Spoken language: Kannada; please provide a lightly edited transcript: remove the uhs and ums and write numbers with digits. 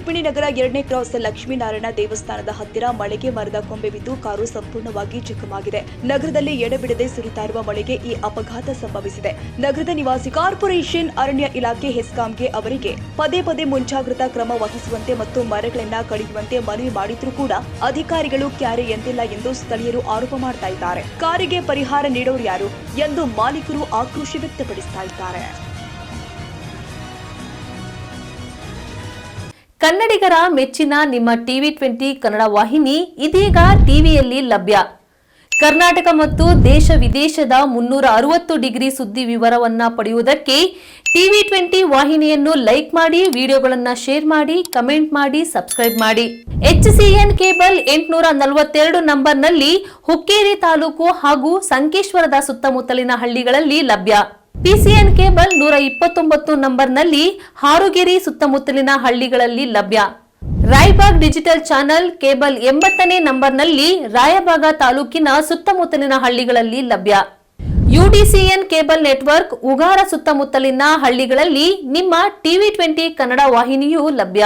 ರುಕ್ಮಿಣಿ ನಗರ 2ನೇ ಕ್ರಾಸ್ ಲಕ್ಷ್ಮೀನಾರಾಯಣ ದೇವಸ್ಥಾನದ ಹತ್ತಿರ ಮಳೆಗೆ ಮರದ ಕೊಂಬೆ ಬಿದ್ದು ಕಾರು ಸಂಪೂರ್ಣವಾಗಿ ಜಖಮಾಗಿದೆ. ನಗರದಲ್ಲಿ ಎಡೆಬಿಡದೆ ಸುರಿತಾ ಇರುವ ಮಳೆಗೆ ಈ ಅಪಘಾತ ಸಂಭವಿಸಿದೆ. ನಗರದ ನಿವಾಸಿ ಕಾರ್ಪೊರೇಷನ್, ಅರಣ್ಯ ಇಲಾಖೆ, ಹೆಸ್ಕಾಂಗೆ ಅವರಿಗೆ ಪದೇ ಪದೇ ಮುಂಜಾಗ್ರತಾ ಕ್ರಮ ವಹಿಸುವಂತೆ ಮತ್ತು ಮರಗಳನ್ನು ಕಡಿಯುವಂತೆ ಮನವಿ ಮಾಡಿದ್ರೂ ಕೂಡ ಅಧಿಕಾರಿಗಳು ಕ್ಯಾರೆ ಎಂದಿಲ್ಲ ಎಂದು ಸ್ಥಳೀಯರು ಆರೋಪ ಮಾಡ್ತಾ ಇದ್ದಾರೆ. ಕಾರಿಗೆ ಪರಿಹಾರ ನೀಡೋರು ಯಾರು ಎಂದು ಮಾಲೀಕರು ಆಕ್ರೋಶ ವ್ಯಕ್ತಪಡಿಸ್ತಾ ಇದ್ದಾರೆ. ಕನ್ನಡಿಗರ ಮೆಚ್ಚಿನ ನಿಮ್ಮ TV20 ಕನ್ನಡ ವಾಹಿನಿ ಇದೀಗ ಟಿವಿಯಲ್ಲಿ ಲಭ್ಯ. ಕರ್ನಾಟಕ ಮತ್ತು ದೇಶ ವಿದೇಶದ 360 ಡಿಗ್ರಿ ಸುದ್ದಿ ವಿವರವನ್ನ ಪಡೆಯುವುದಕ್ಕೆ TV20 ವಾಹಿನಿಯನ್ನು ಲೈಕ್ ಮಾಡಿ, ವಿಡಿಯೋಗಳನ್ನು ಶೇರ್ ಮಾಡಿ, ಕಮೆಂಟ್ ಮಾಡಿ, ಸಬ್ಸ್ಕ್ರೈಬ್ ಮಾಡಿ. HCN ಕೇಬಲ್ 842 ನಂಬರ್ನಲ್ಲಿ ಹುಕ್ಕೇರಿ ತಾಲೂಕು ಹಾಗೂ ಸಂಕೇಶ್ವರದ ಸುತ್ತಮುತ್ತಲಿನ ಹಳ್ಳಿಗಳಲ್ಲಿ ಲಭ್ಯ. PCN ಕೇಬಲ್ 129 ನಂಬರ್ನಲ್ಲಿ ಹಾರುಗೆರೆ ಸುತ್ತಮುತ್ತಲಿನ ಹಳ್ಳಿಗಳಲ್ಲಿ ಲಭ್ಯ. ರಾಯಬಾಗ್ ಡಿಜಿಟಲ್ ಚಾನೆಲ್ ಕೇಬಲ್ 80ನೇ ನಂಬರ್ನಲ್ಲಿ ರಾಯಬಾಗ ತಾಲೂಕಿನ ಸುತ್ತಮುತ್ತಲಿನ ಹಳ್ಳಿಗಳಲ್ಲಿ ಲಭ್ಯ. UDCN ಕೇಬಲ್ ನೆಟ್ವರ್ಕ್ ಉಗಾರ ಸುತ್ತಮುತ್ತಲಿನ ಹಳ್ಳಿಗಳಲ್ಲಿ ನಿಮ್ಮ TV20 ಕನ್ನಡ ವಾಹಿನಿಯೂ ಲಭ್ಯ.